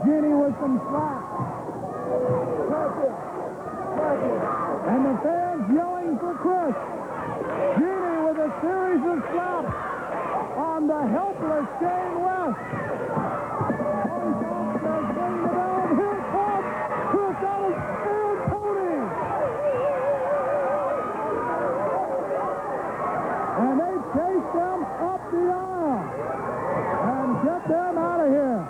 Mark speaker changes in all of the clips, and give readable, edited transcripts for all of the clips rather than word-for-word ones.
Speaker 1: Jeanie with some slaps. And the fans yelling for Chris. Jeanie with a series of slaps on the helpless Shane West. Tony Adams says, ring the bell, and here comes Chris Adams and Toni. And they chase them up the aisle and get them out of here.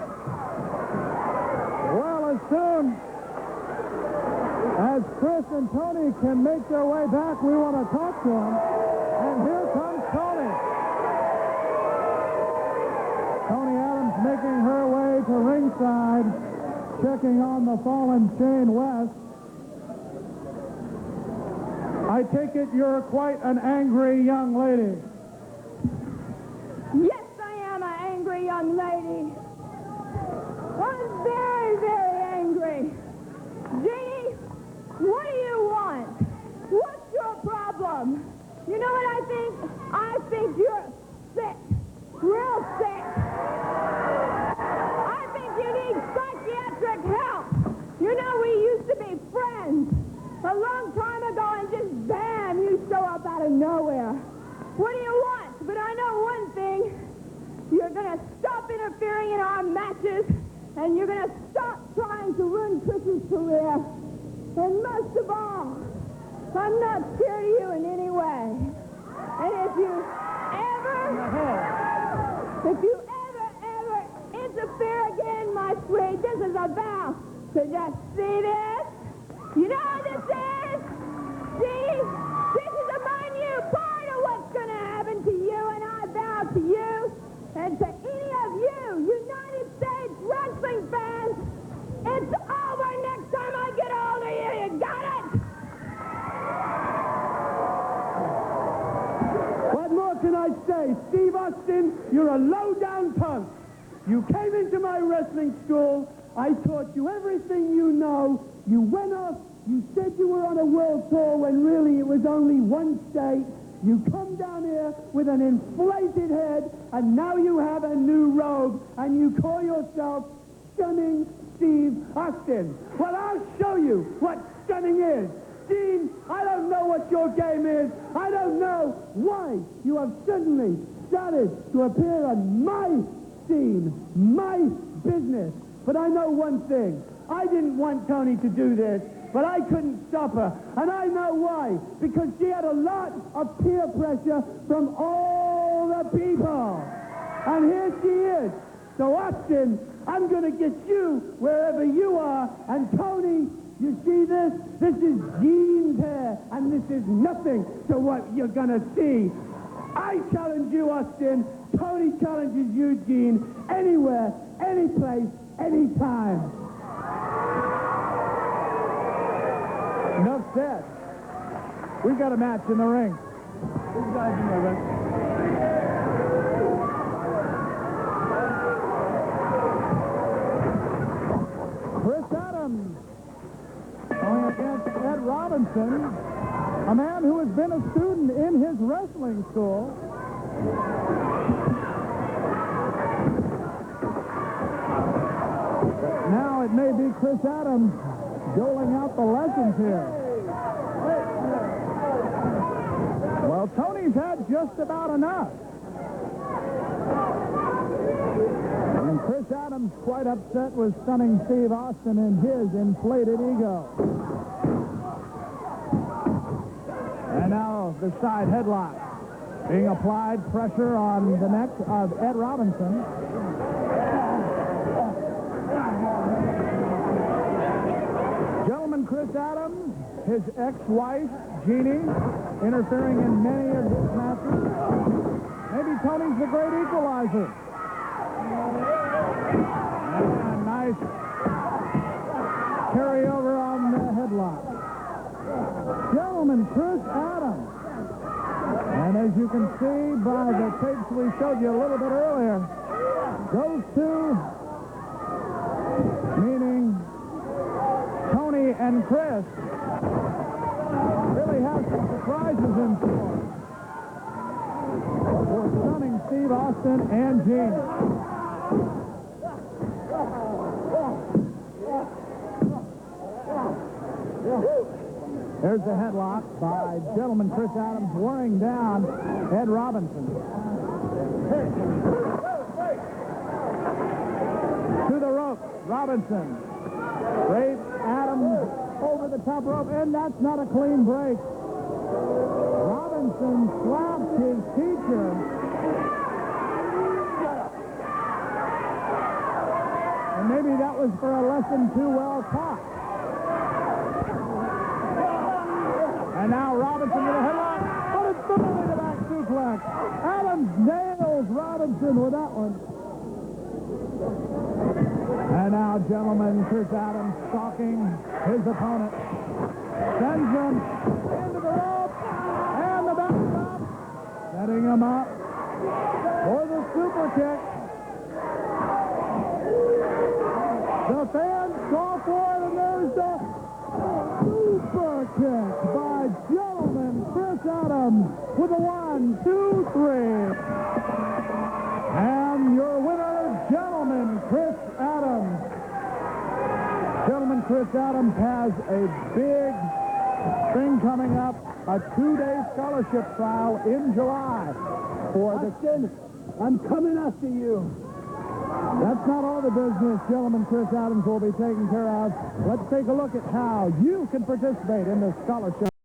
Speaker 1: Well, as soon as Chris and Toni can make their way back, we want to talk to them. And here comes Toni. Toni Adams making her way to ringside, checking on the fallen Shane West. I take it you're quite an angry young lady.
Speaker 2: Yes, I am an angry young lady. I'm very, very angry. Jeanie, what do you want? What's your problem? You know what I think? I think you're sick. Real sick. I think you need psychiatric help. You know, we used to be friends a long time ago, and just bam, you show up out of nowhere. What do you want? But I know one thing. You're going to stop interfering in our matches, and you're going to stop trying to ruin Chris's career. And most of all, I'm not scared of you in any way. And if you ever interfere again, my sweet, this is a vow. So just see this. You know what this is? See? This is a minute part of what's going to happen to you, and I vow to you and to any of you United States wrestling fans, it's over next time I get a hold of you. You got it?
Speaker 1: What more can I say? Steve Austin, you're a low-down punk. You came into my wrestling school. I taught you everything you know. You went off. You said you were on a world tour when really it was only one state. You come down here with an inflated head, and now you have a new robe, and you call yourself Stunning Steve Austin. Well, I'll show you what stunning is. Gene, I don't know what your game is. I don't know why you have suddenly started to appear on my scene, my business. But I know one thing. I didn't want Toni to do this, but I couldn't stop her. And I know why. Because she had a lot of peer pressure from all the people. And here she is. So, Austin, I'm going to get you wherever you are. And Toni, you see this? This is Gene's hair. And this is nothing to what you're going to see. I challenge you, Austin. Toni challenges you, Gene. Anywhere, any place, anytime. Enough said. We've got a match in the ring. These guys in the ring. Chris Adams going against Ed Robinson, a man who has been a student in his wrestling school. Now it may be Chris Adams doling out the lessons here. Well, Toni's had just about enough. And Chris Adams quite upset with Stunning Steve Austin and his inflated ego. And now the side headlock being applied, pressure on the neck of Ed Robinson. Gentlemen, Chris Adams, his ex-wife, Jeanie, interfering in many of his matches. Maybe Toni's the great equalizer. And nice carryover on the headlock. Gentlemen, Chris Adams. And as you can see by the tapes we showed you a little bit earlier, those two, meaning Toni and Chris, really have some surprises in store for Stunning Steve Austin and Jeanie.
Speaker 3: There's the headlock by gentleman Chris Adams wearing down Ed Robinson. To the rope, Robinson. Rafe Adams over the top rope, and that's not a clean break. Robinson slapped his teacher. And maybe that was for a lesson too well taught. And now Robinson with a headlock. But it's finally the back suplex. Adams nails Robinson with that one. And now, gentlemen, Chris Adams stalking his opponent. Sends him into the rope. And the backstop. Setting him up for the super kick. The fans call for it, and there's the super kick by gentleman Chris Adams with a 1, 2, 3. And your winner, gentleman Chris Adams. Gentleman Chris Adams has a big thing coming up, a 2-day scholarship trial in July for
Speaker 1: Austin, I'm coming after you.
Speaker 3: That's not all the business gentleman Chris Adams will be taking care of. Let's take a look at how you can participate in this scholarship.